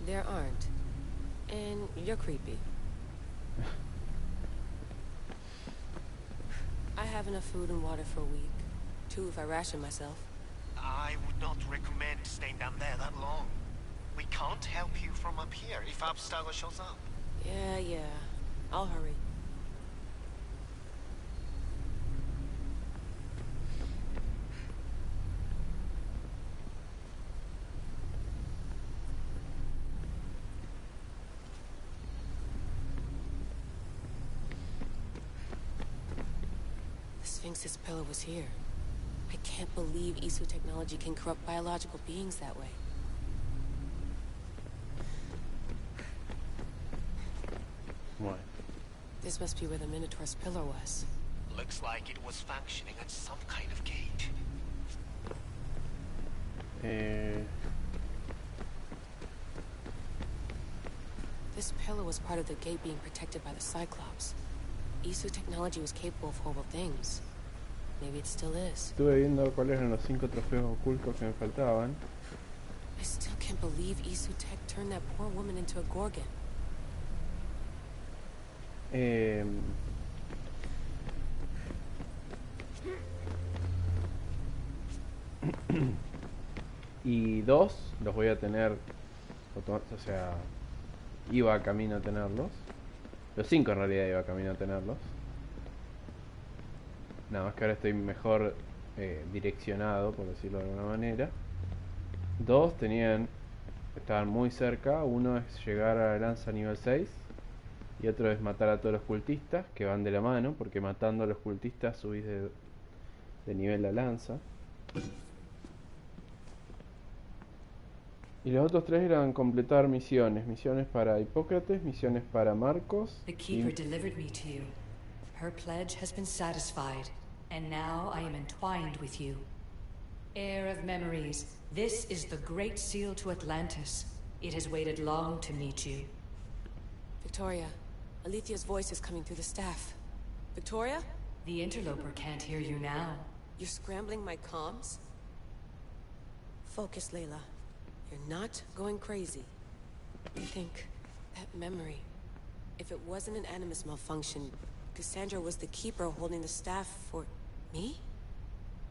There aren't. And you're creepy. I have enough food and water for a week. 2 if I ration myself. I would not recommend staying down there that long. We can't help you from up here if Abstergo shows up. Yeah. I'll hurry. The Sphinx's pillar was here. I can't believe Isu technology can corrupt biological beings that way. Bueno. This must be where the Minotaur's pillar was. Looks like it was functioning at some kind of gate. This pillar was part of the gate being protected by the Cyclops. Isu technology was capable of horrible things. Maybe it still is. Estuve viendo cuáles eran los 5 trofeos ocultos que me faltaban. I still can't believe Isu tech turned that poor woman into a Gorgon. Y 2 los voy a tener, o sea, iba a camino a tenerlos. Los 5 en realidad iba a camino a tenerlos. Nada más que ahora estoy mejor direccionado, por decirlo de alguna manera. 2 estaban muy cerca. Uno es llegar a la lanza nivel 6 y otro es matar a todos los cultistas, que van de la mano, porque matando a los cultistas subís de nivel la lanza. Y los otros 3 eran completar misiones. Misiones para Hipócrates, misiones para Marcos. The Keeper delivered me to you. Her pledge has been satisfied, and now I am entwined with you. Heir of memories, this is the great seal to Atlantis. It has waited long to meet you. Victoria, Alethia's voice is coming through the staff. Victoria? The interloper can't hear you now. You're scrambling my comms? Focus, Layla. You're not going crazy. Think, that memory. If it wasn't an Animus malfunction, Cassandra was the Keeper holding the staff for... me?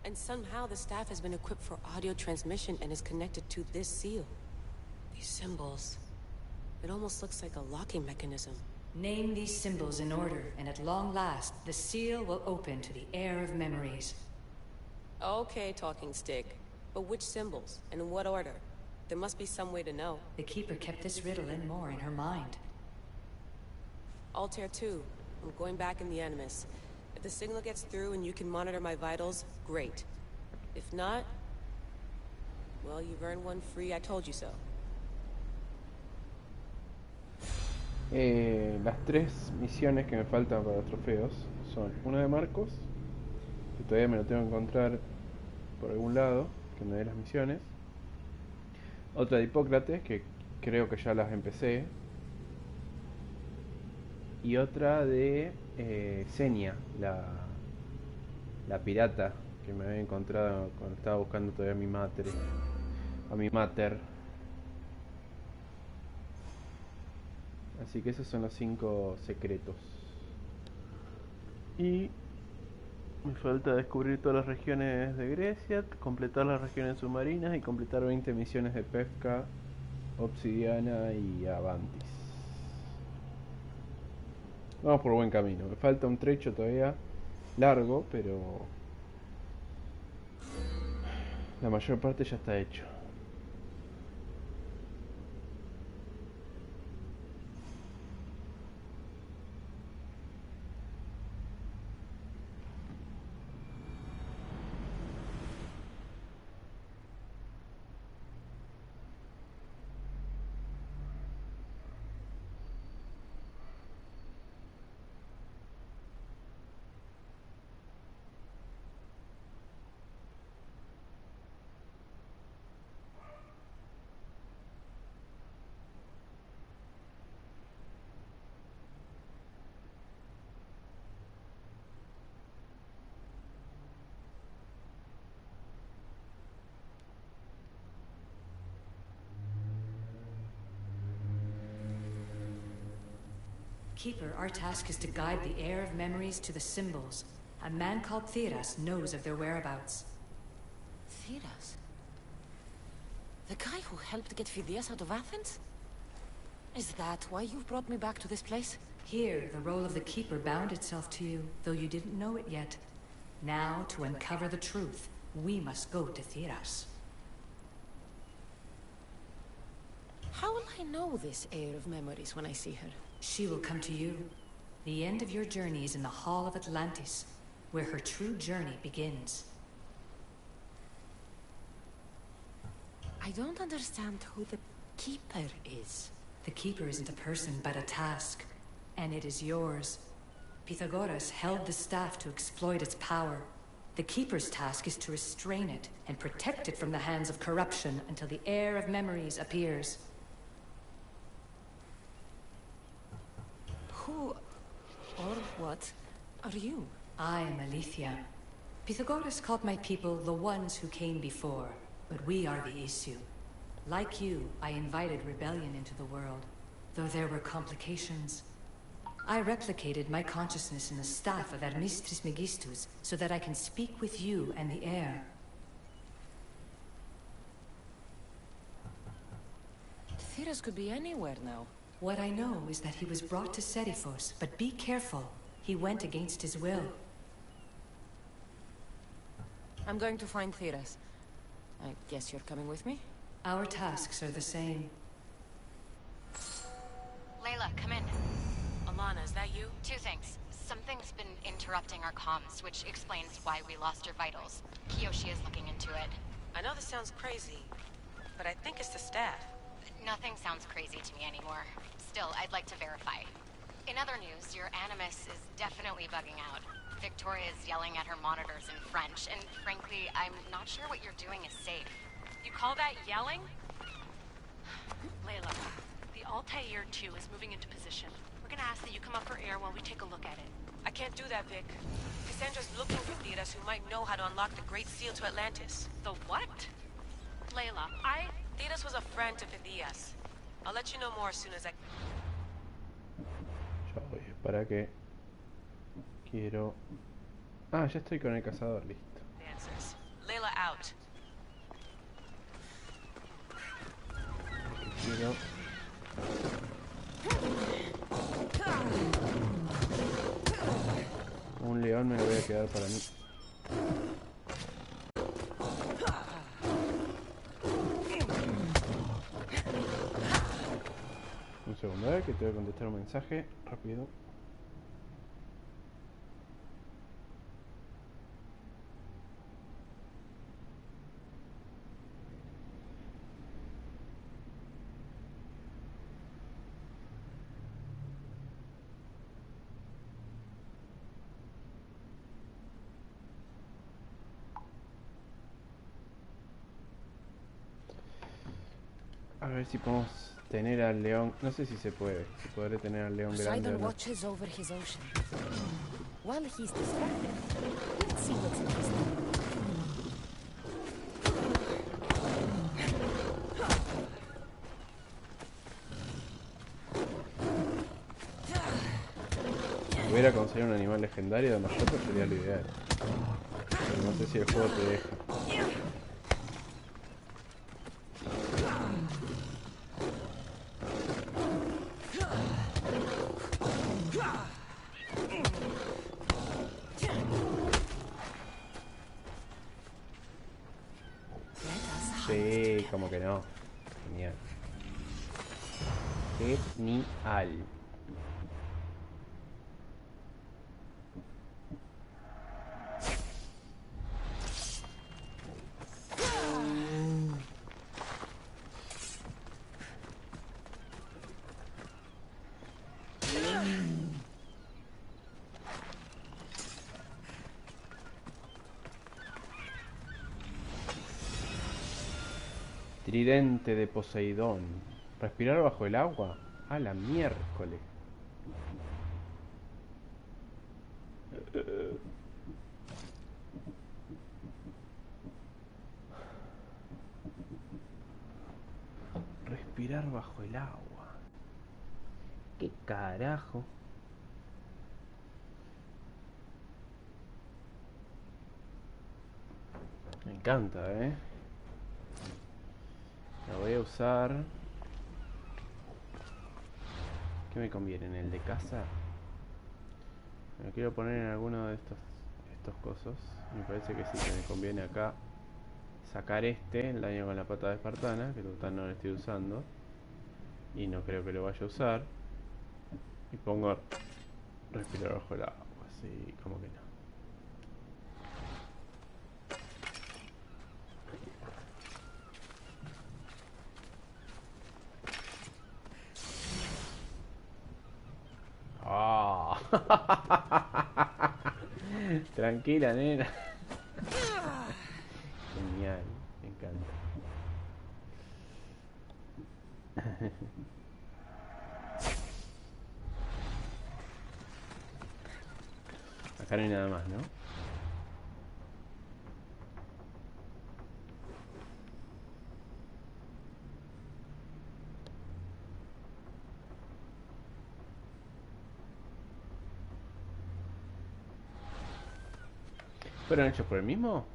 And somehow the staff has been equipped for audio transmission and is connected to this seal. These symbols... it almost looks like a locking mechanism. Name these symbols in order, and at long last, the seal will open to the Heir of Memories. Okay, talking stick. But which symbols, and in what order? There must be some way to know. The Keeper kept this riddle and more in her mind. Altair 2. I'm going back in the Animus. If the signal gets through and you can monitor my vitals, great. If not... well, you've earned one free, I told you so. Las 3 misiones que me faltan para trofeos son una de Marcos, que todavía me lo tengo que encontrar por algún lado, que me dé las misiones. Otra de Hipócrates, que creo que ya las empecé. Y otra de Senia, la pirata que me había encontrado cuando estaba buscando todavía a mi mater. Así que esos son los 5 secretos. Y me falta descubrir todas las regiones de Grecia, completar las regiones submarinas y completar 20 misiones de pesca, obsidiana y avantis. Vamos por buen camino. Me falta un trecho todavía largo, pero la mayor parte ya está hecho. Keeper, our task is to guide the heir of memories to the symbols. A man called Theras knows of their whereabouts. Theras? The guy who helped get Phidias out of Athens? Is that why you've brought me back to this place? Here, the role of the Keeper bound itself to you, though you didn't know it yet. Now, to uncover the truth, we must go to Theras. How will I know this heir of memories when I see her? She will come to you. The end of your journey is in the Hall of Atlantis, where her true journey begins. I don't understand who the Keeper is. The Keeper isn't a person, but a task. And it is yours. Pythagoras held the staff to exploit its power. The Keeper's task is to restrain it and protect it from the hands of corruption until the heir of memories appears. Who or what are you? I am Alethea. Pythagoras called my people the ones who came before, but we are the issue. Like you, I invited rebellion into the world, though there were complications. I replicated my consciousness in the staff of Hermes Trismegistus so that I can speak with you and the heir. Theras could be anywhere now. What I know is that he was brought to Seriphos, but be careful. He went against his will. I'm going to find Theras. I guess you're coming with me? Our tasks are the same. Layla, come in. Alana, is that you? Two things. Something's been interrupting our comms, which explains why we lost your vitals. Kiyoshi is looking into it. I know this sounds crazy, but I think it's the staff. Nothing sounds crazy to me anymore. Still, I'd like to verify. In other news, your animus is definitely bugging out. Victoria is yelling at her monitors in French, and frankly, I'm not sure what you're doing is safe. You call that yelling? Layla, the Altair 2 is moving into position. We're gonna ask that you come up for air while we take a look at it. I can't do that, Vic. Cassandra's looking for Theras who might know how to unlock the Great Seal to Atlantis. The what? Layla, Theras was a friend to Phidias. I'll let you know more as soon as I... Ya voy, para que... Quiero... Ah, ya estoy con el cazador, listo. Answers. Layla out. Quiero... Un león me lo voy a quedar para mí. Un segundo, que te voy a contestar un mensaje rápido. A ver si podemos tener al león. No sé si se puede. Si podré tener al león grande o Poseidon no. watches over his ocean. While he's distracted, let's see what's in his name. Si hubiera conseguido un animal legendario de mayor, pues sería lo ideal. Pero no sé si el juego te deja. Sí, como que no. Genial. Genial. Tridente de Poseidón. ¿Respirar bajo el agua? A la miércoles. Respirar bajo el agua. ¿Qué carajo? encanta, La voy a usar. ¿Qué me conviene? ¿En el de casa? Me quiero poner en alguno de estos cosos. Me parece que sí, que me conviene acá sacar el daño con la pata de espartana, que total no lo estoy usando. Y no creo que lo vaya a usar. Y pongo respirar bajo el agua, así como que no. ¡Oh! Tranquila, nena. Genial, me encanta. Acá no hay nada más, ¿no? ¿Fueron hechos por el mismo?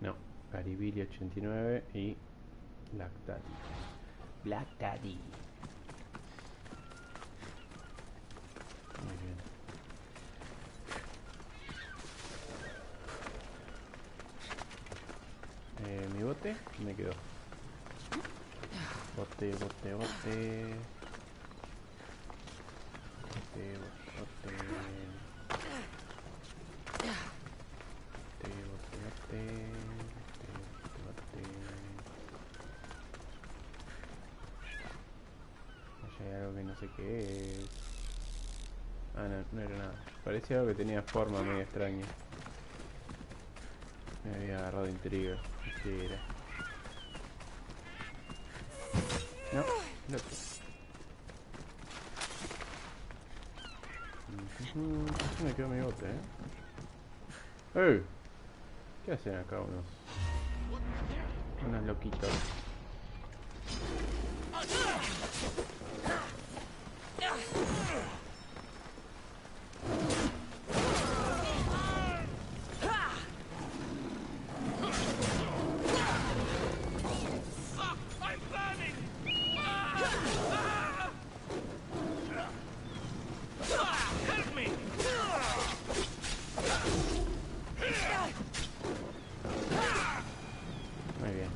No, Caribili 89 y Black Daddy. Black Daddy. Muy bien. Mi bote me quedó. Bote. Bote. Hay algo que no sé qué es. Ah, no era nada. Parecía algo que tenía forma medio extraña. Me había agarrado intriga. ¿Qué era? No, loco. Me quedó mi bote, ¡Ey! ¿Qué hacen acá unos loquitos? Muy bien.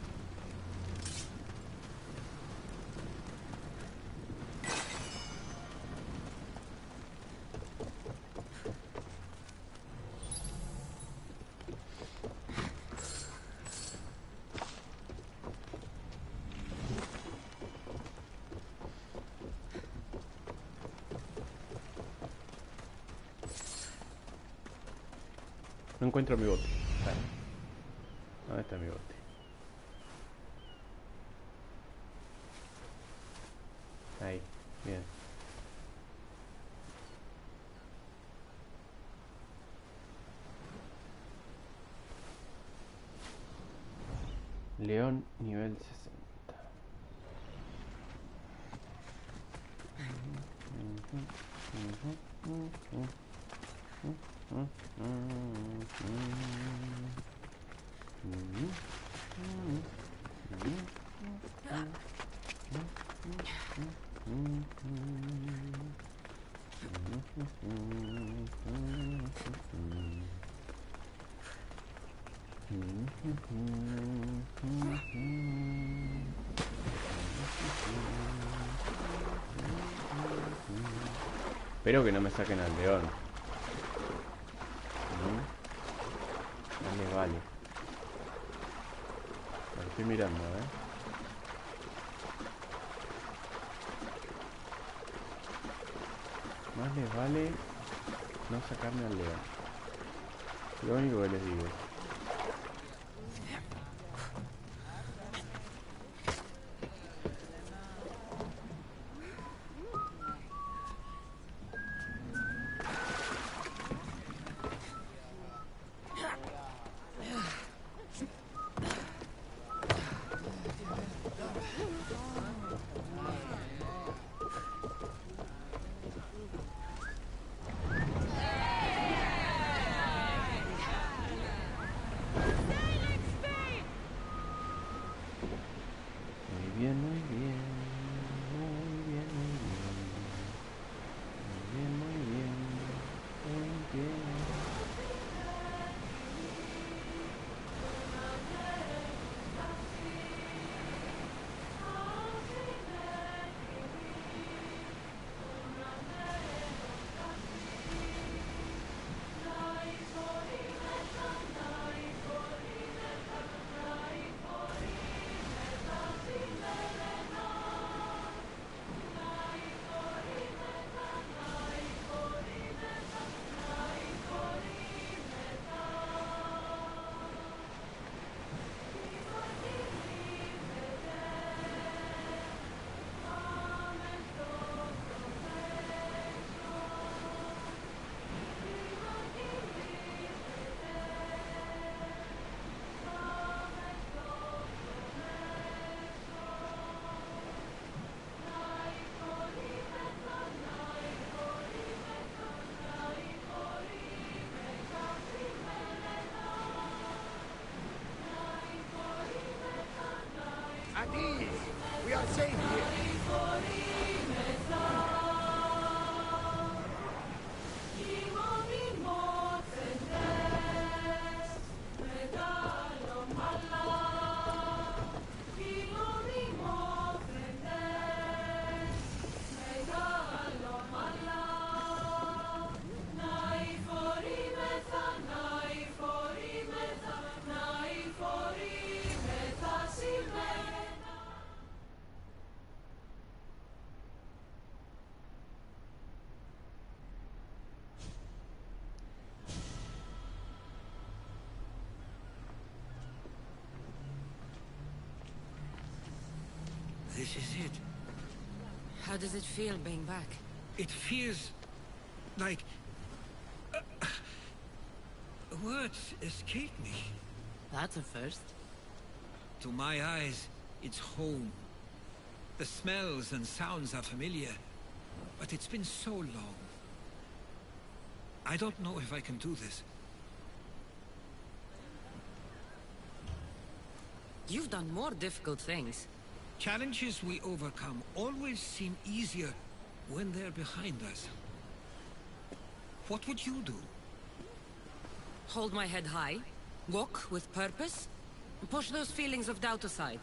No encuentro mi bote. ¿Dónde está mi bote? Ahí, bien. León nivel 60. Espero que no me saquen al león. Vale, vale. Lo estoy mirando, Más les vale no sacarme al león. Lo único que les digo. How does it feel being back? It feels like... words escape me. That's a first. To my eyes, it's home. The smells and sounds are familiar, but it's been so long. I don't know if I can do this. You've done more difficult things. Challenges we overcome always seem easier when they're behind us. What would you do? Hold my head high, walk with purpose, and push those feelings of doubt aside.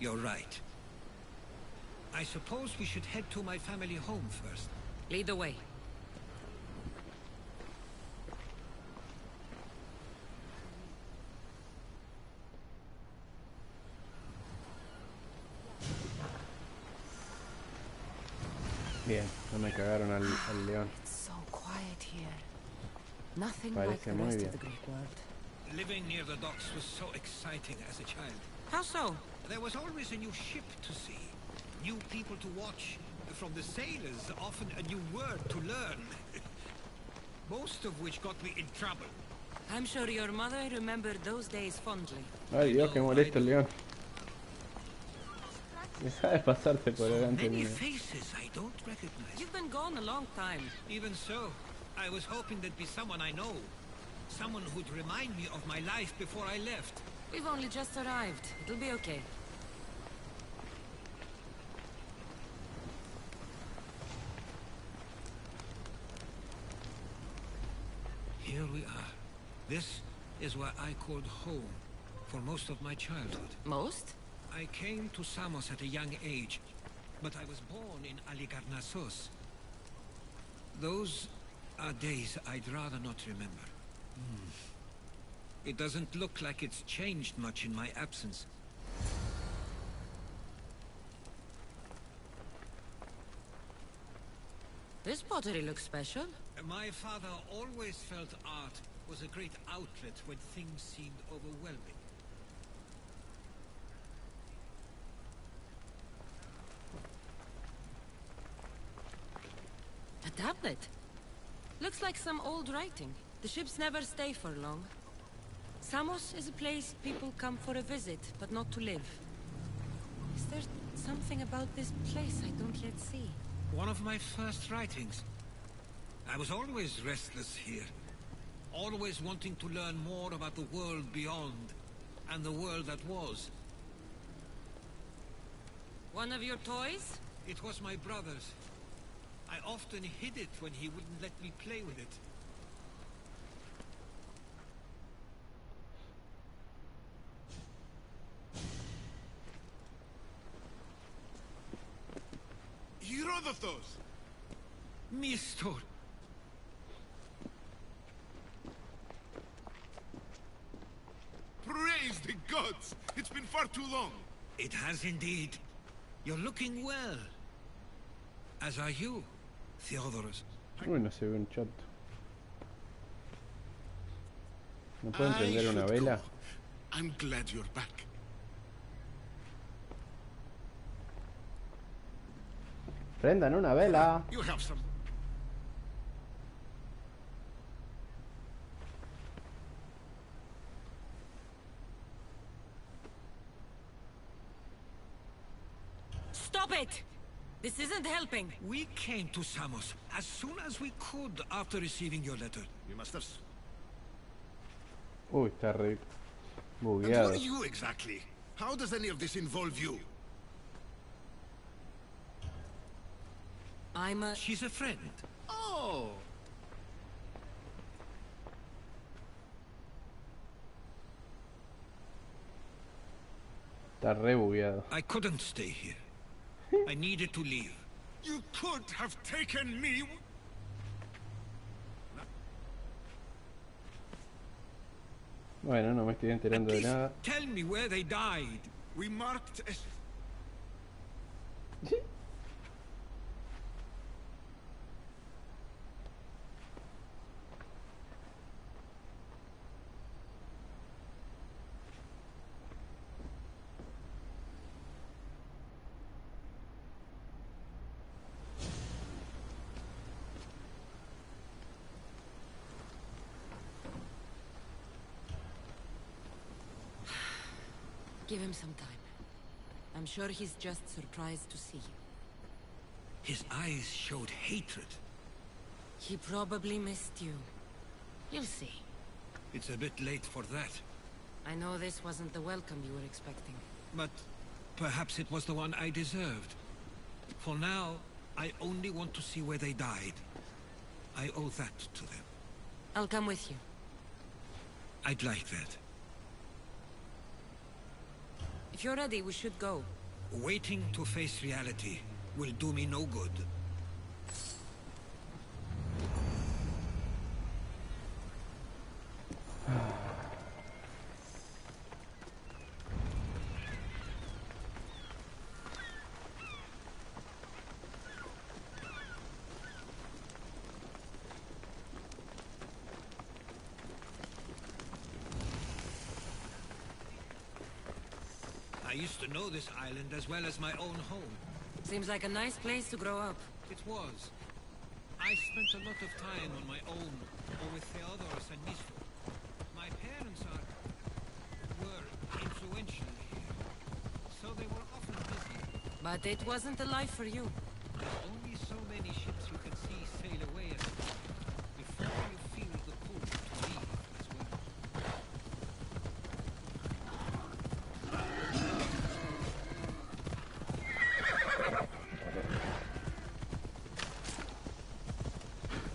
You're right. I suppose we should head to my family home first. Lead the way. Bien, no me cagaron al león. It's so quiet here. Nothing Parece like the muy rest bien. of the Greek world. Living near the docks was so exciting as a child. How so? There was always a new ship to see, new people to watch. From the sailors, often a new word to learn. Most of which got me in trouble. I'm sure your mother remembered those days fondly. Ay Dios, que molesto el león. Deja de pasarte por delante Many mío. faces I don't recognize. You've been gone a long time. Even so, I was hoping there'd be someone I know. Someone who'd remind me of my life before I left. We've only just arrived. It'll be okay. Here we are. This is where I called home for most of my childhood. Most? I came to Samos at a young age, but I was born in Aligarnassos. Those are days I'd rather not remember. It doesn't look like it's changed much in my absence. This pottery looks special. My father always felt art was a great outlet when things seemed overwhelming. A tablet. Looks like some old writing. The ships never stay for long. Samos is a place people come for a visit, but not to live. Is there something about this place I don't yet see? One of my first writings. I was always restless here. Always wanting to learn more about the world beyond, and the world that was. One of your toys? It was my brother's. I often hid it when he wouldn't let me play with it. Herodotos! Mistor! Praise the gods! It's been far too long! It has indeed. You're looking well. As are you, Theodoros. Uy, no se ve un chato. ¿No puedo encender una vela? Go. I'm glad you're back. Prendan una vela. You have some... Stop it! This isn't helping. We came to Samos as soon as we could after receiving your letter. You must have... Uy, está re And who bugueado. are you exactly? How does any of this involve you? I'm a... She's a friend. Oh! Está re bugueado. I couldn't stay here. I needed to leave. You could have taken me... Bueno, no me estoy At enterando de least nada. tell me where they died. We marked... Give him some time. I'm sure he's just surprised to see you. His eyes showed hatred. He probably missed you. You'll see. It's a bit late for that. I know this wasn't the welcome you were expecting. But perhaps it was the one I deserved. For now, I only want to see where they died. I owe that to them. I'll come with you. I'd like that. If you're ready, we should go. Waiting to face reality will do me no good. I used to know this island as well as my own home. Seems like a nice place to grow up. It was. I spent a lot of time on my own, or with Theodoros and Misfo. My parents were influential here, so they were often busy. But it wasn't a life for you. There's only so many ships you can see sail away at a time before you feel the pull to leave as well.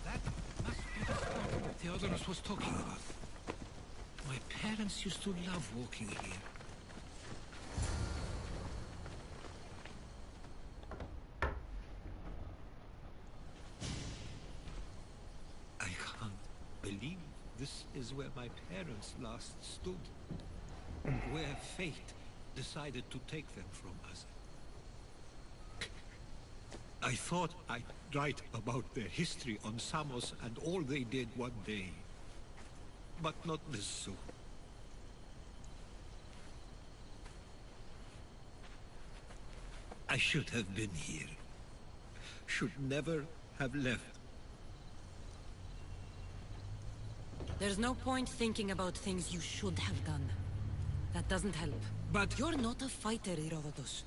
That must be the spot Theodoros was talking about. My parents used to love walking here. I can't believe this is where my parents last stood. Where fate decided to take them from us. I thought I'd write about their history on Samos and all they did one day. But not this soon. I should have been here. Should never have left. There's no point thinking about things you should have done. That doesn't help. But You're not a fighter, Herodotus.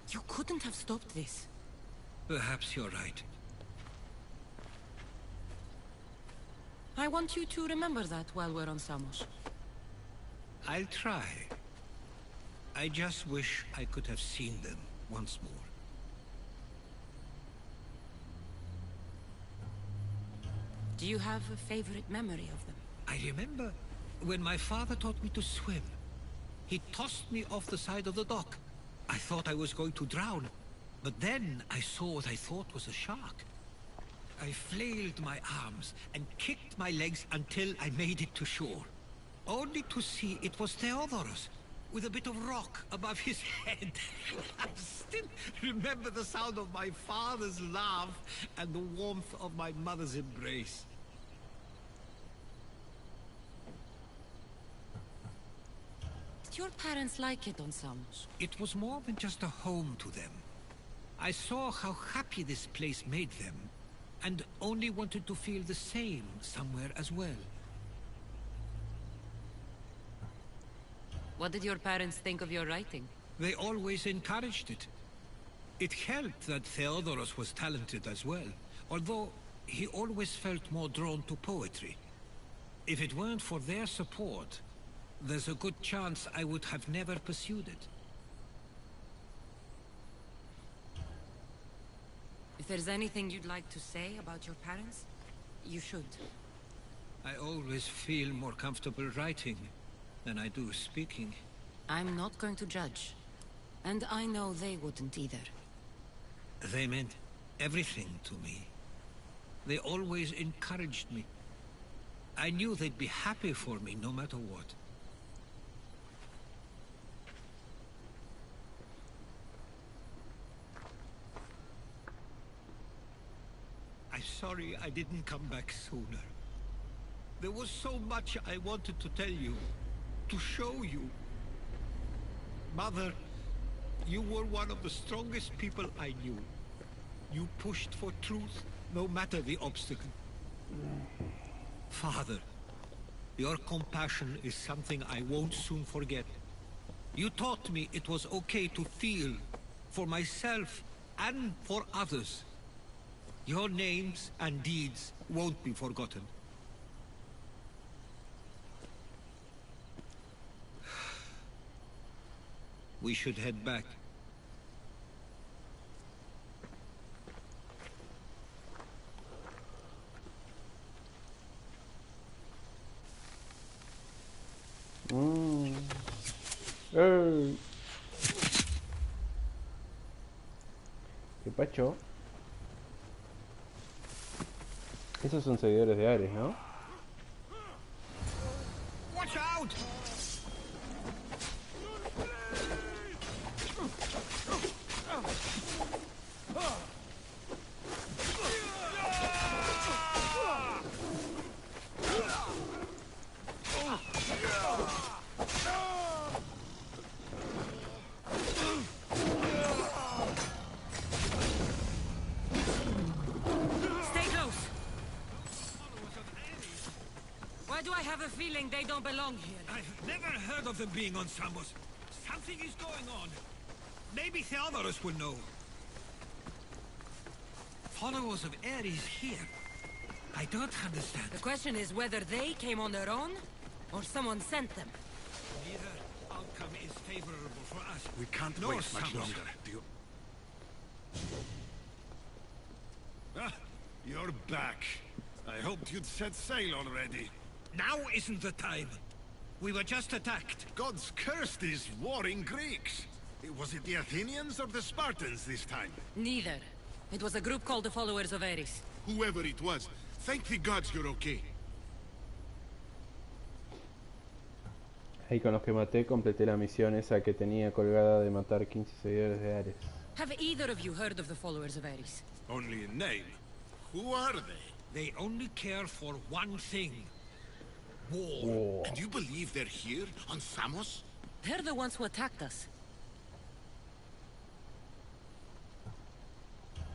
You couldn't have stopped this. perhaps you're right. I want you to remember that while we're on Samos. I'll try. I just wish I could have seen them once more. Do you have a favorite memory of them? I remember when my father taught me to swim. He tossed me off the side of the dock. I thought I was going to drown, but then I saw what I thought was a shark. I flailed my arms and kicked my legs until I made it to shore, only to see it was Theodoros, with a bit of rock above his head. I still remember the sound of my father's laugh and the warmth of my mother's embrace. Did your parents like it on Samos? It was more than just a home to them. I saw how happy this place made them, and only wanted to feel the same somewhere as well. What did your parents think of your writing? They always encouraged it. It helped that Theodoros was talented as well, although he always felt more drawn to poetry. If it weren't for their support, there's a good chance I would have never pursued it. If there's anything you'd like to say about your parents, you should. I always feel more comfortable writing than I do speaking. I'm not going to judge. And I know they wouldn't either. They meant everything to me. They always encouraged me. I knew they'd be happy for me no matter what. I'm sorry I didn't come back sooner. There was so much I wanted to tell you, to show you. Mother, you were one of the strongest people I knew. You pushed for truth, no matter the obstacle. Father, your compassion is something I won't soon forget. You taught me it was okay to feel, for myself and for others. Your names and deeds won't be forgotten. We should head back. ¡Ey! ¿Qué pacho? Esos son seguidores de Ares, ¿no? Watch out! Stay close. Why do I have a feeling they don't belong here? I've never heard of them being on Samos. Something is going on. Maybe Theodorus will know. Followers of Ares here. I don't understand. The question is whether they came on their own, or someone sent them. Neither outcome is favorable for us. We can't nor wait much Samos. longer. Do you... Ah, you're back. I hoped you'd set sail already. Now isn't the time. We were just attacked. Gods curse these warring Greeks. Was it the Athenians or the Spartans this time? Neither. It was a group called the Followers of Ares. Whoever it was, thank the gods you're okay. Ahí con los que maté completé la misión esa que tenía colgada de matar 15 seguidores de Ares. Have either of you heard of the Followers of Ares? Only in name. Who are they? They only care for one thing. War. War. And you believe they're here, on Samos? They're the ones who attacked us.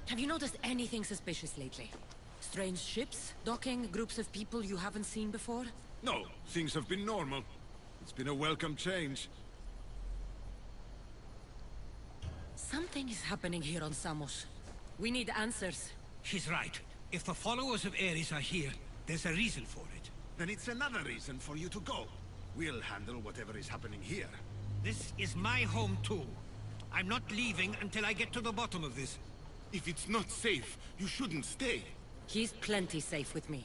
Have you noticed anything suspicious lately? Strange ships, docking, groups of people you haven't seen before? No, things have been normal. It's been a welcome change. Something is happening here on Samos. We need answers. He's right. If the followers of Ares are here, there's a reason for it. Then it's another reason for you to go. We'll handle whatever is happening here. This is my home too. I'm not leaving until I get to the bottom of this. If it's not safe, you shouldn't stay. He's plenty safe with me.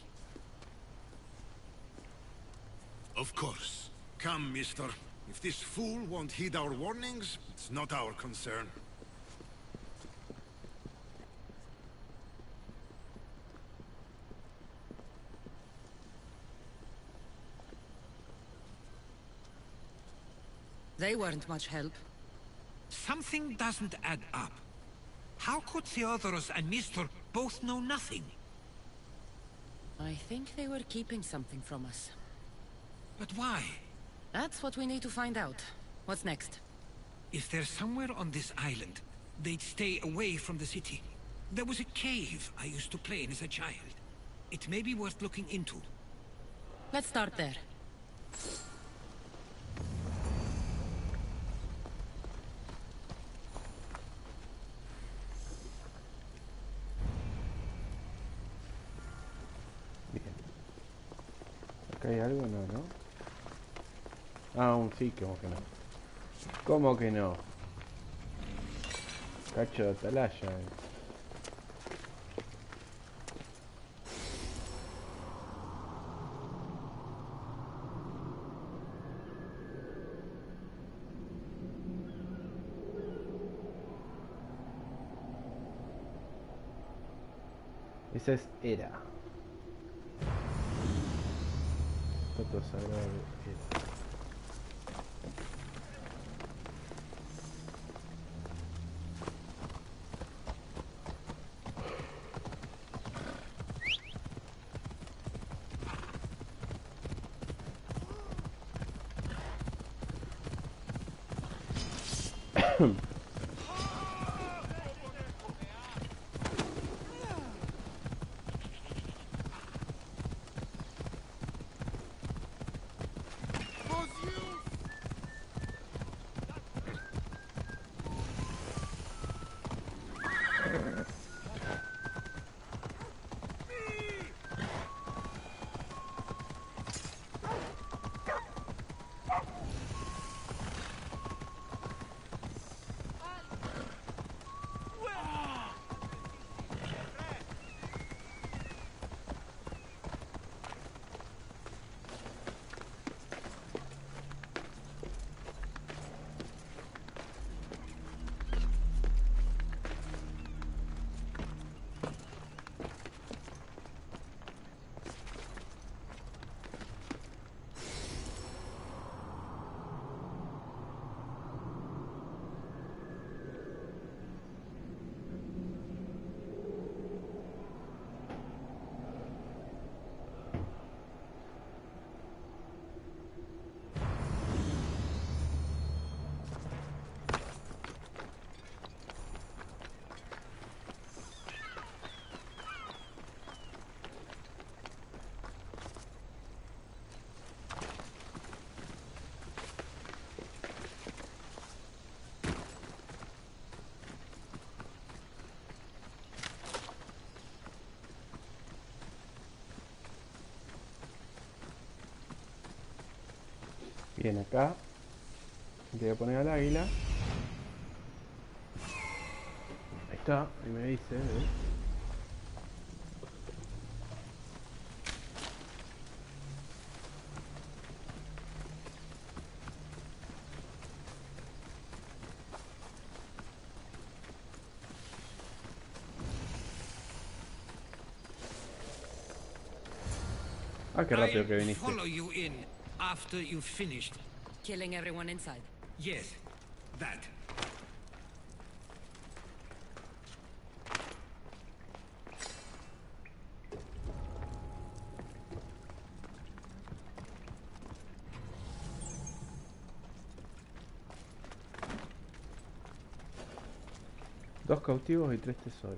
Of course. Come, mister. If this fool won't heed our warnings, it's not our concern. They weren't much help. Something doesn't add up. How could Theodorus and Mr. both know nothing? I think they were keeping something from us. But why? That's what we need to find out. What's next? If they're somewhere on this island, they'd stay away from the city. There was a cave I used to play in as a child. It may be worth looking into. Let's start there. Bien. ¿Acá hay algo? No, ¿no? Ah, aún sí, como que no. ¿Cómo que no? Cacho de atalaya. Esa es Hera. Estatua sagrada de Hera. Bien, acá le voy a poner al águila. Ahí está, ahí me dice, ¿ves? Ah, qué rápido que viniste. Follow you in after you've finished. Killing everyone inside. Yes, that. Dos cautivos y 3 tesoros.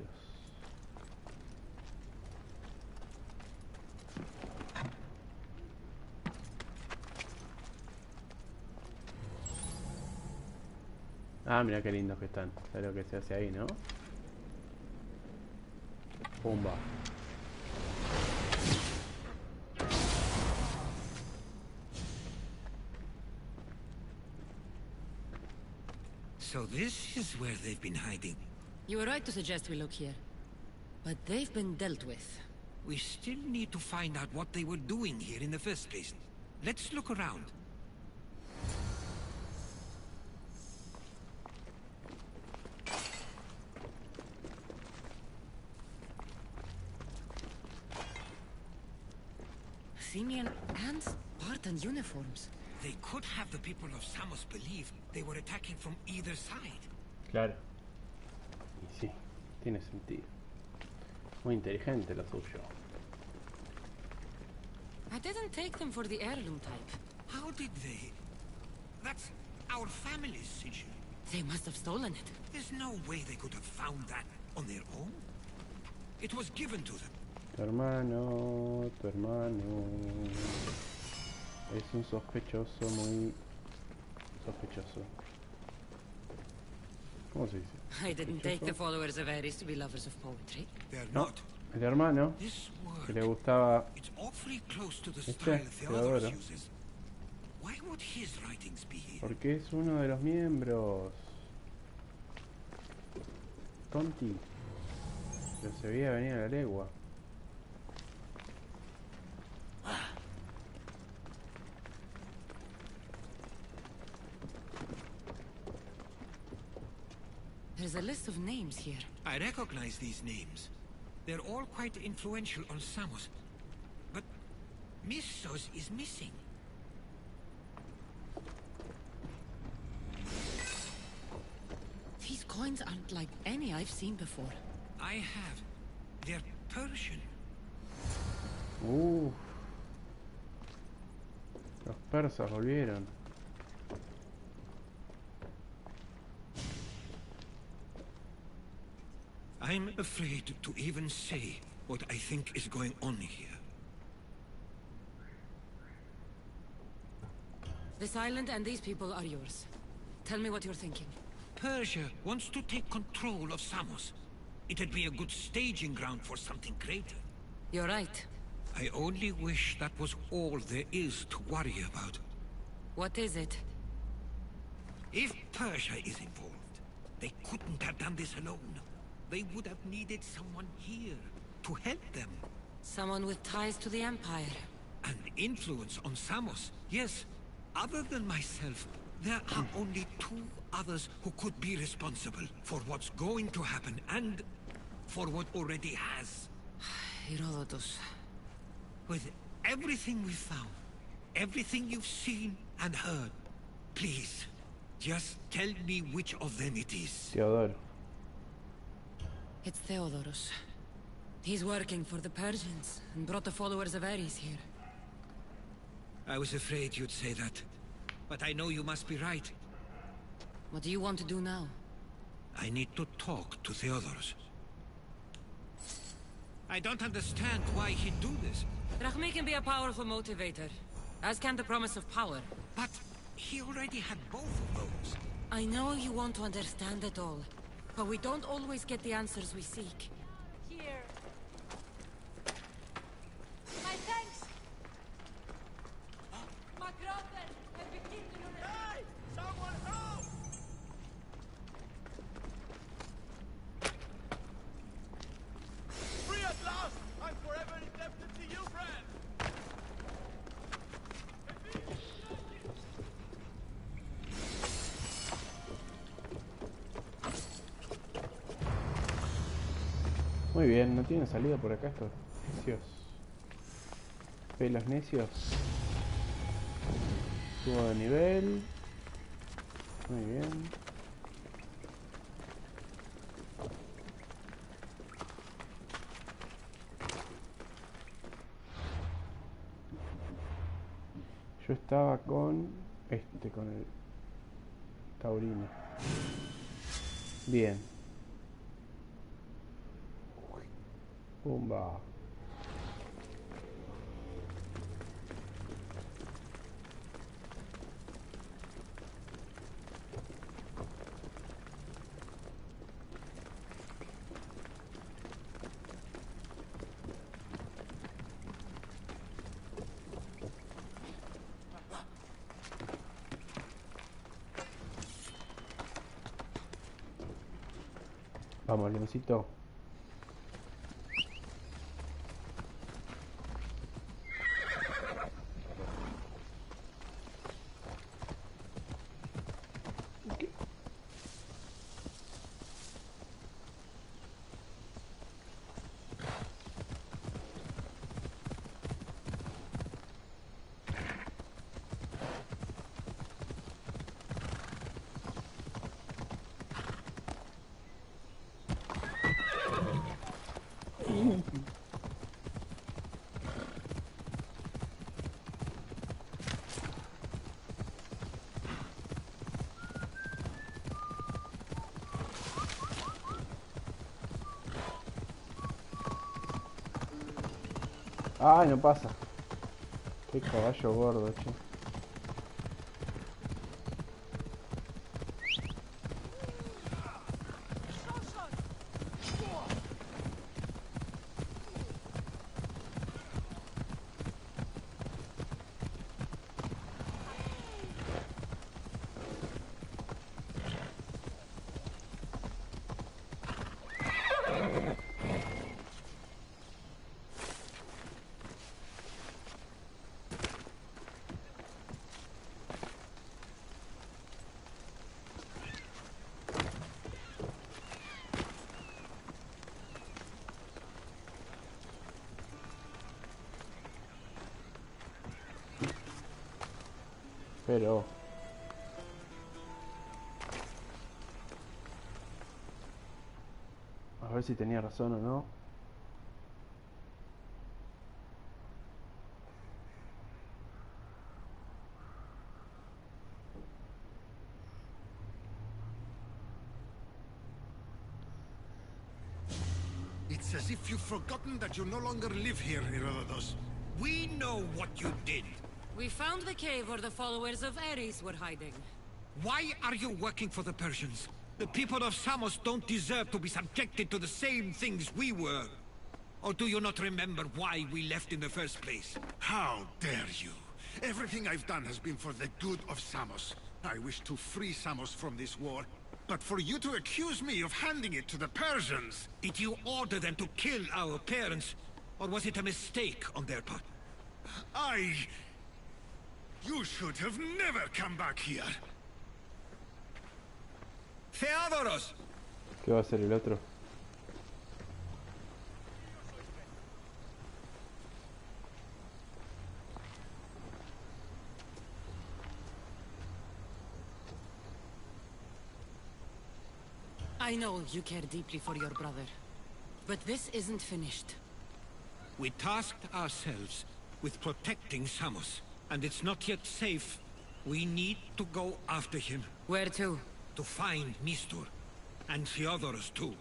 Ah, mira qué lindos que están. ¿Sabes lo que se hace ahí, no? Pumba. So this is where they've been hiding. You were right to suggest we look here. But they've been dealt with. We still need to find out what they were doing here in the first place. Let's look around. Athenian and Spartan uniforms. They could have the people of Samos believe they were attacking from either side. Claro. Y sí, tiene sentido. Muy inteligente lo suyo. I didn't take them for the heirloom type. How did they? That's our family's sigil. They must have stolen it. There's no way they could have found that on their own. It was given to them. Tu hermano, tu hermano. Es un sospechoso muy sospechoso. ¿Cómo se dice? I didn't take the followers of Ares to be lovers of poetry. They're No, not. el hermano This que le word, gustaba. it's awfully close to the Este, style Theodorus Teodoro. uses. Why would his writings be here? Porque es uno de los miembros. Tonti. Pero se veía venir a la legua. There's a list of names here. I recognize these names. They're all quite influential on Samos. But Missos is missing. These coins aren't like any I've seen before. I have. They're Persian. Los persas volvieron. I'm afraid to even say what I think is going on here. This island and these people are yours. Tell me what you're thinking. Persia wants to take control of Samos. It'd be a good staging ground for something greater. You're right. I only wish that was all there is to worry about. What is it? If Persia is involved, they couldn't have done this alone. They would have needed someone here to help them. Someone with ties to the Empire. An influence on Samos, yes. Other than myself, there are only 2 others who could be responsible for what's going to happen and for what already has. Herodotus. With everything we've found, everything you've seen and heard, please, just tell me which of them it is. Teodoro. It's Theodorus. He's working for the Persians and brought the followers of Ares here. I was afraid you'd say that, but I know you must be right. What do you want to do now? I need to talk to Theodorus. I don't understand why he'd do this. Drachmi can be a powerful motivator, as can the promise of power. But he already had both of those. I know you want to understand it all, but we don't always get the answers we seek. Here. My thanks. Macroten, hey, someone help! Free at last! I'm forever indebted to you, friend! Muy bien, no tiene salida por acá estos necios. Pelos necios. Subo de nivel. Muy bien. Yo estaba con con el taurino. Bien. Pumba. Vamos, leoncito. Ay, no pasa. Qué caballo gordo, che. Pero a ver si tenía razón o no. It's as if you've forgotten that you no longer live here, Herodotus. We know what you did. We found the cave where the followers of Ares were hiding. Why are you working for the Persians? The people of Samos don't deserve to be subjected to the same things we were. Or do you not remember why we left in the first place? How dare you? Everything I've done has been for the good of Samos. I wish to free Samos from this war, but for you to accuse me of handing it to the Persians... Did you order them to kill our parents? Or was it a mistake on their part? You should have never come back here. Theodoros! ¿Qué va a hacer el otro? I know you care deeply for your brother, but this isn't finished. We tasked ourselves with protecting Samos, and it's not yet safe. We need to go after him. Where to? To find Mistur, and Theodoros too.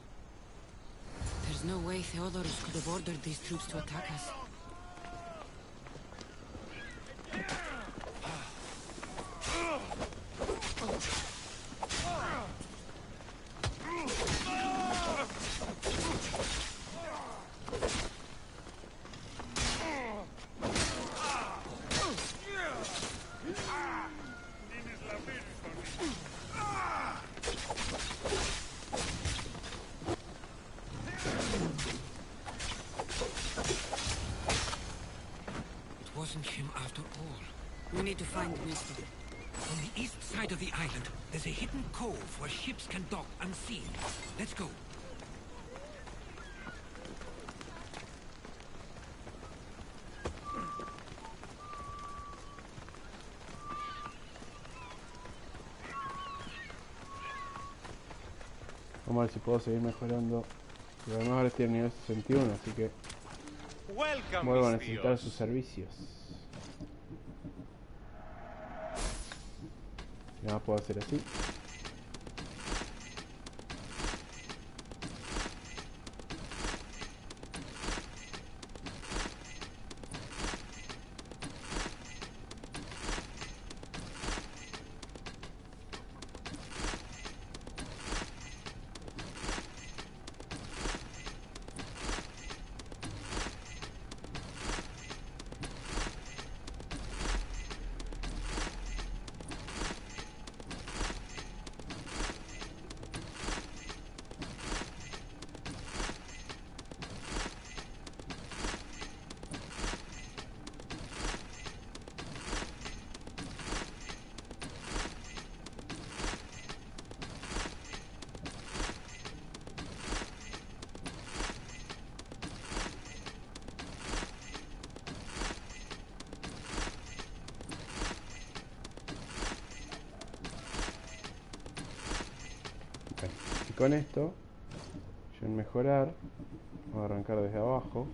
There's no way Theodoros could have ordered these troops to attack us. Wasn't him after all. We need to find Mistur. On the east side of the island, there's a hidden cove where ships can dock unseen. Let's go. Vamos a ver si puedo seguir mejorando. Pero además ahora estoy en nivel 61, así que vuelvo a necesitar sus servicios. Y nada más puedo hacer así. Y con esto, yo en mejorar, voy a arrancar desde abajo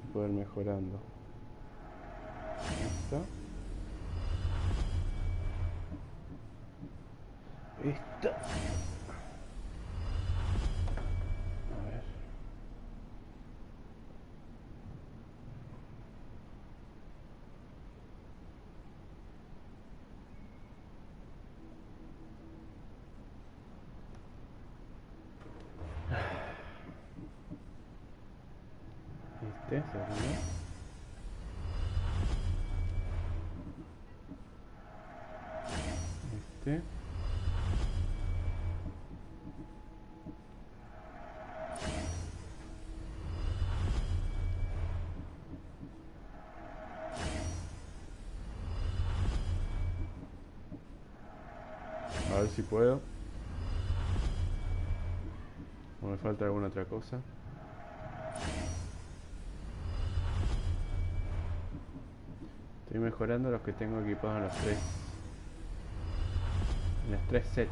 y poder ir mejorando. Esta. Esta. A ver. Este sería. Este. A ver si puedo. O me falta alguna otra cosa. Estoy mejorando los que tengo equipados en los tres sets.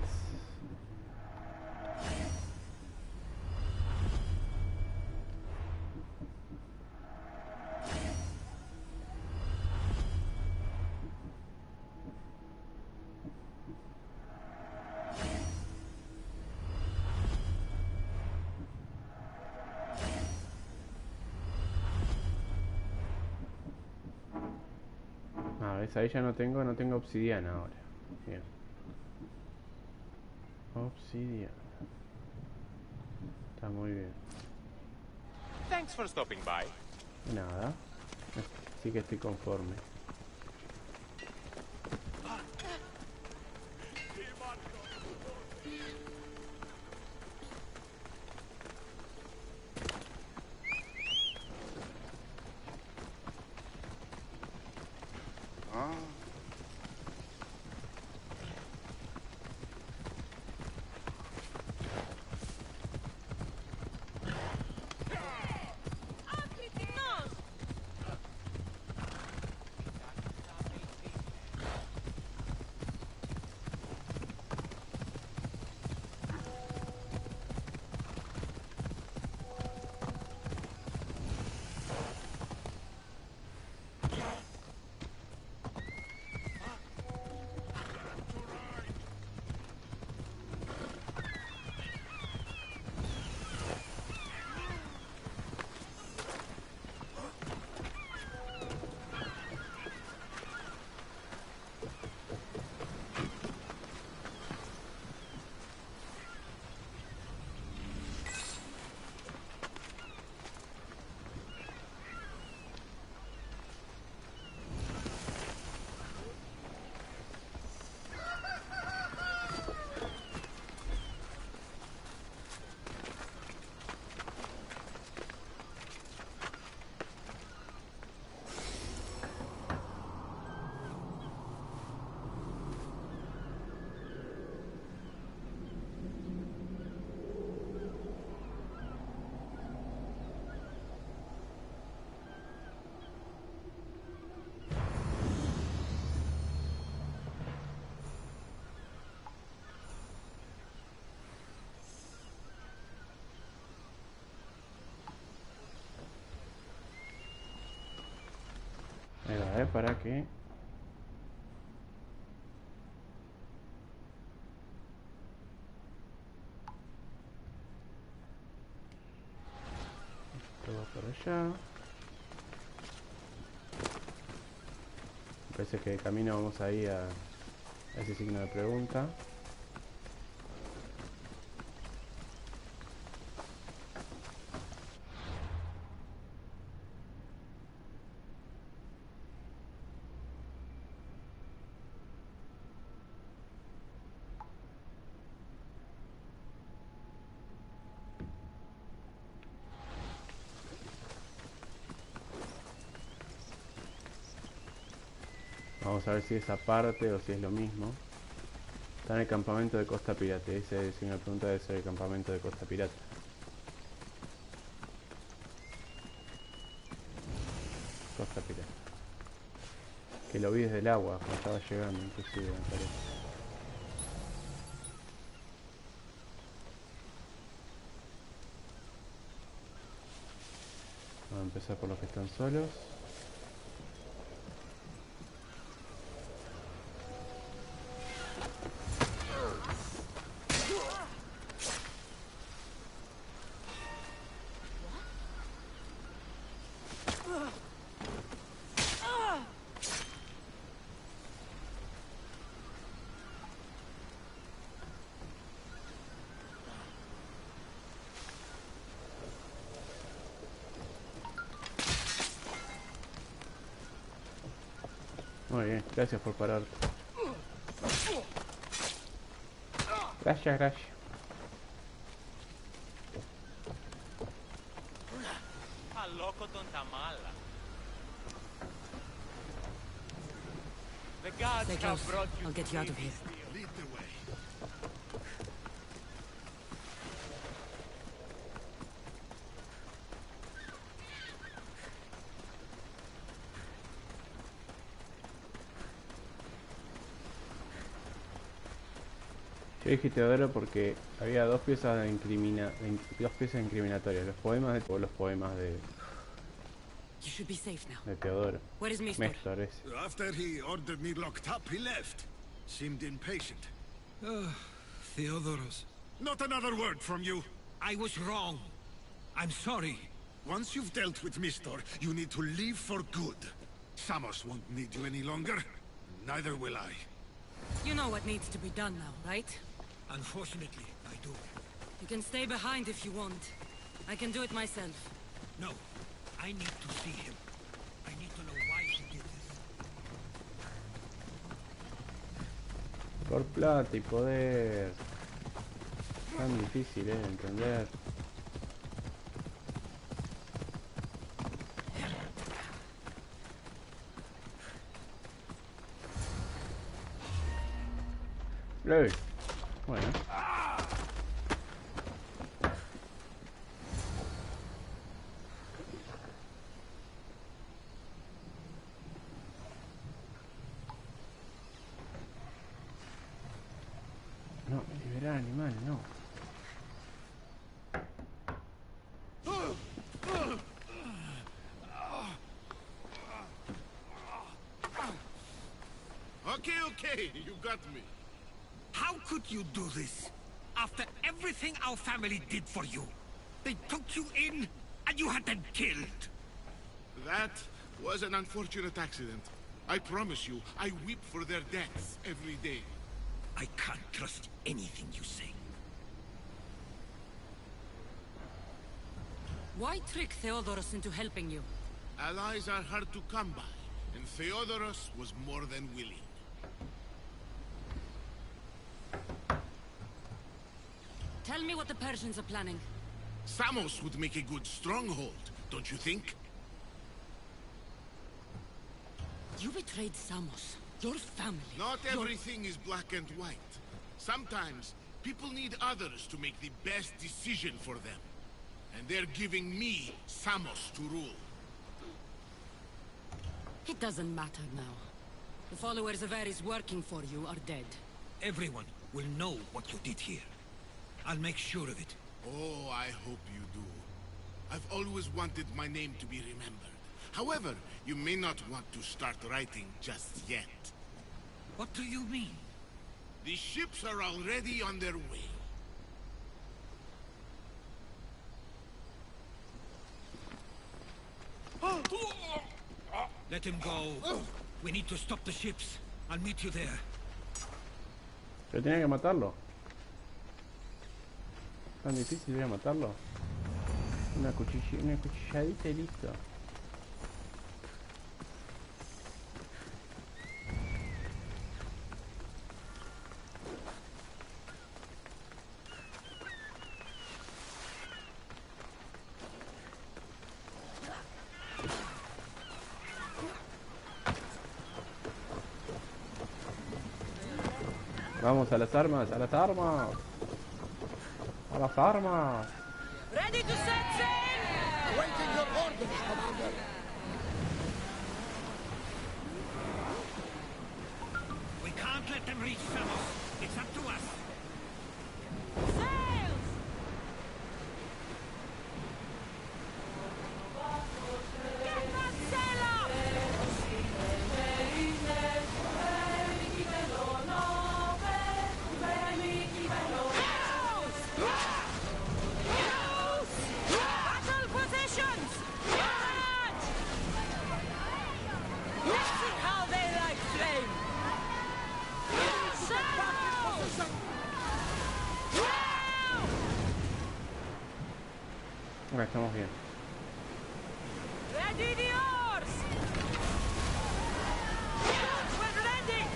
Ahí ya no tengo obsidiana ahora. Bien. Obsidiana. Está muy bien. Thanks for stopping by. Nada. Sí que estoy conforme. Ahí va, para que... Esto va por allá. Parece que de camino vamos ahí a ese signo de pregunta. Vamos a ver si es aparte o si es lo mismo. Está en el campamento de Costa Pirata. Dice, si me pregunta, debe ser el campamento de Costa Pirata. Costa Pirata. Que lo vi desde el agua, cuando estaba llegando, inclusive, me parece. Vamos a empezar por los que están solos. Muy bien, gracias por parar. Gracias, gracias. Loco tonta mala. The gods Stay have close. brought you I'll get you out of here. Lead the way. Yo dije Teodoro porque había dos piezas incriminatorias, los poemas de You should be safe now. Teodoro. Where is Mister? Mestor ese. After he ordered me locked up, he left. Seemed impatient. Theodoros. Not another word from you. I was wrong. I'm sorry. Once you've dealt with Mistor, you need to leave for good. Samos won't need you any longer. Neither will I. You know what needs to be done now, right? Unfortunately, I do. You can stay behind if you want. I can do it myself. No, I need to see him. I need to know why he did this. Por plata y poder. Tan difícil de entender. Bueno. No, liberar animales, no. Okay, you got me. How could you do this? After everything our family did for you. They took you in, and you had them killed. That was an unfortunate accident. I promise you, I weep for their deaths every day. I can't trust anything you say. Why trick Theodoros into helping you? Allies are hard to come by, and Theodoros was more than willing. Tell me what the Persians are planning. Samos would make a good stronghold, don't you think? You betrayed Samos, your family. Not everything is black and white. Sometimes, people need others to make the best decision for them. And they're giving me Samos to rule. It doesn't matter now. The followers of Ares working for you are dead. Everyone will know what you did here. I'll make sure of it. Oh, I hope you do. I've always wanted my name to be remembered. However, you may not want to start writing just yet. What do you mean? The ships are already on their way. Let him go. We need to stop the ships. I'll meet you there. Pero tenía que matarlo. Tan difícil era matarlo. Una cuchilladita y listo. Vamos a las armas, a las armas. A las armas. Ready to set sail! Awaiting your orders, Commander. We can't let them reach Samos. It's up to us. Sails! Get that sail up! Battle positions! Charge! Let's see how they like flame! Sails! Wow! Ahora estamos bien. Ready the oars! We're landing!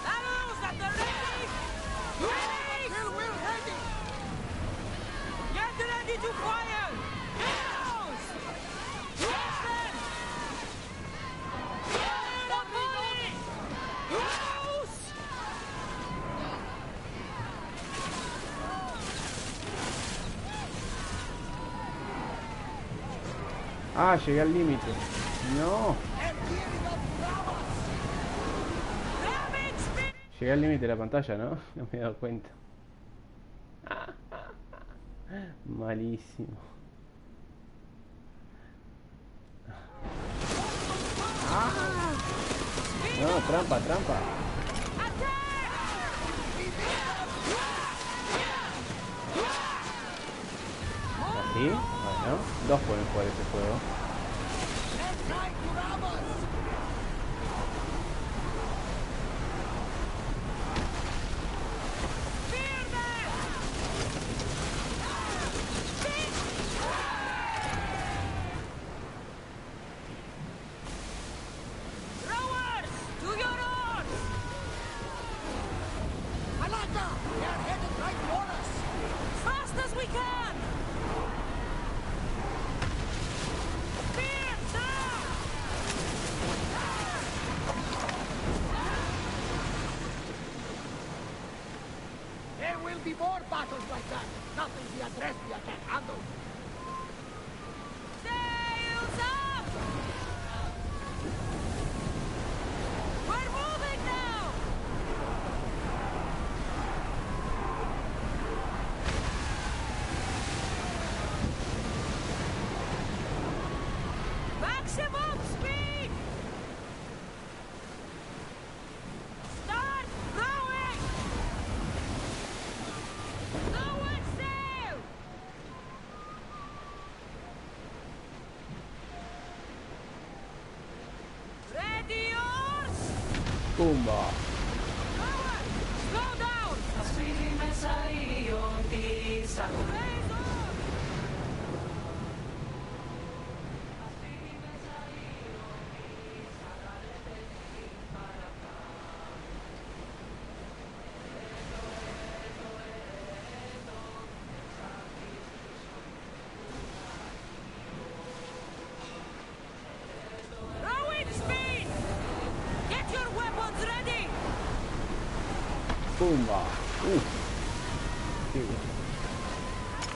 Arrows at the ready! Ready! We're ready! Get ready to fire! Arrows! Listen! Fire the volley! Arrows! Ah, llegué al límite. No. Damage speed! Llegué al límite de la pantalla, ¿no? No me he dado cuenta. Malísimo. No, trampa, trampa. ¿Así? Bueno, dos pueden jugar este juego. be more battles like that. Nothing the Adrestia can handle. Sails up! We're moving now! Maximum speed! Start rowing! Lower sail! Ready yours! ¡Pumba! Lower! Slow down! Raise on! Rowing speed! Get your weapons ready! ¡Pumba! Qué bien.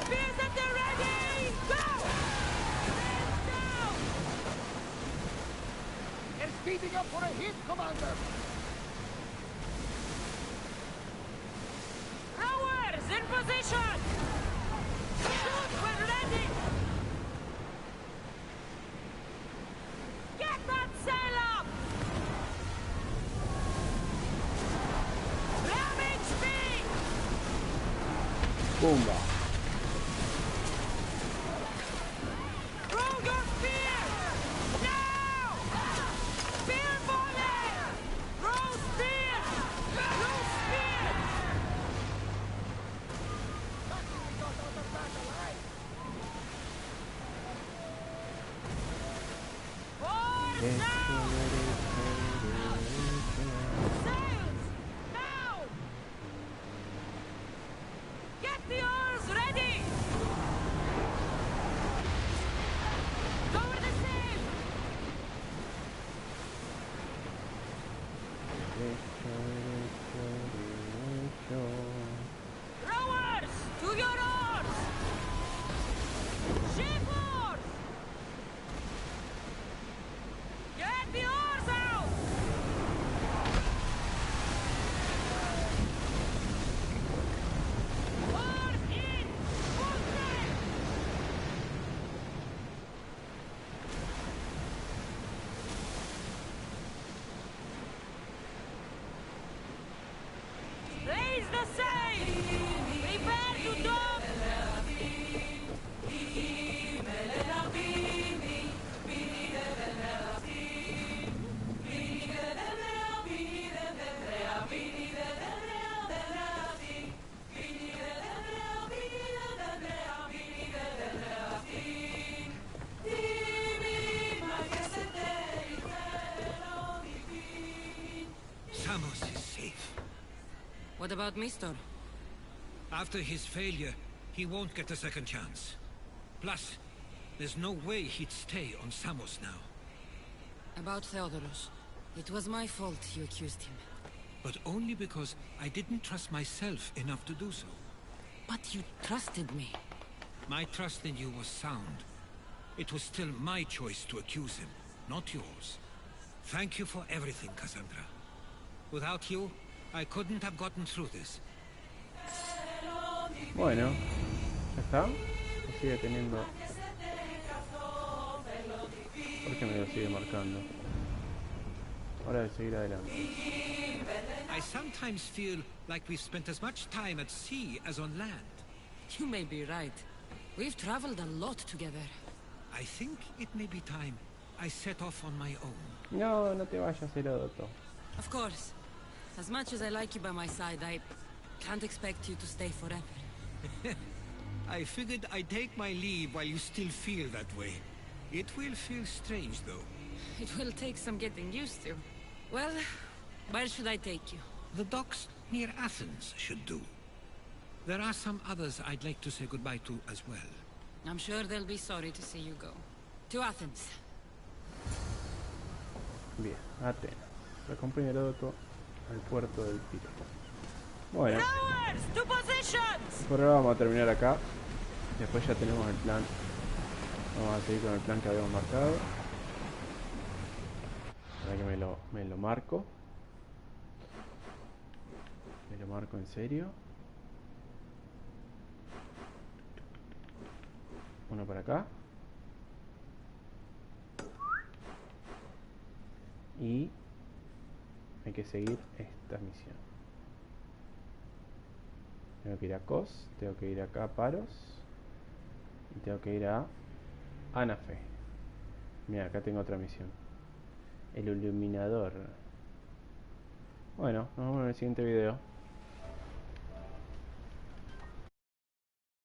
Spears at the ready! Go! Hands down! They're speeding up for a hit, Commander. Rowers in position! Shoot, we're ready! Get that sail up! Ramming speed! ¡Pumba! Roll your spear! Now! Spear volley! Roll spear! Roll spear! Lucky we got out of that alive. Forward now! Sails! Now! Get the oars ready! Lower the sail! Rowers! To your oars! Ship oars! Get the oars out! Oars in! Full sail! Raise the sail! Prepare to dock! Samos is safe. What about Mistor? After his failure, he won't get a second chance. Plus, there's no way he'd stay on Samos now. About Theodoros. It was my fault you accused him. But only because I didn't trust myself enough to do so. But you trusted me. My trust in you was sound. It was still my choice to accuse him, not yours. Thank you for everything, Cassandra. Without you, I couldn't have gotten through this. Bueno, ¿ya está? ¿O sigue teniendo? ¿Por qué me lo sigue marcando? Hora de seguir adelante. I sometimes feel like we've spent as much time at sea as on land. You may be right. We've traveled a lot together. I think it may be time I set off on my own. No, no te vayas, Heródoto. Of course. As much as I like you by my side, I can't expect you to stay forever. I figured I'd take my leave while you still feel that way. It will feel strange, though. It will take some getting used to. Well, where should I take you? The docks near Athens should do. There are some others I'd like to say goodbye to as well. I'm sure they'll be sorry to see you go. To Athens. Bien, Atenas. Se acompaña Heródoto al puerto del Tiro. Bueno, Rowers, to positions! por ahora vamos a terminar acá. Después ya tenemos el plan. Vamos a seguir con el plan que habíamos marcado. Para que me lo marco. Me lo marco en serio. Uno para acá. Y hay que seguir esta misión. Tengo que ir a Cos, tengo que ir acá a Paros y tengo que ir a Anafe. Mira, acá tengo otra misión. El iluminador. Bueno, nos vemos en el siguiente video.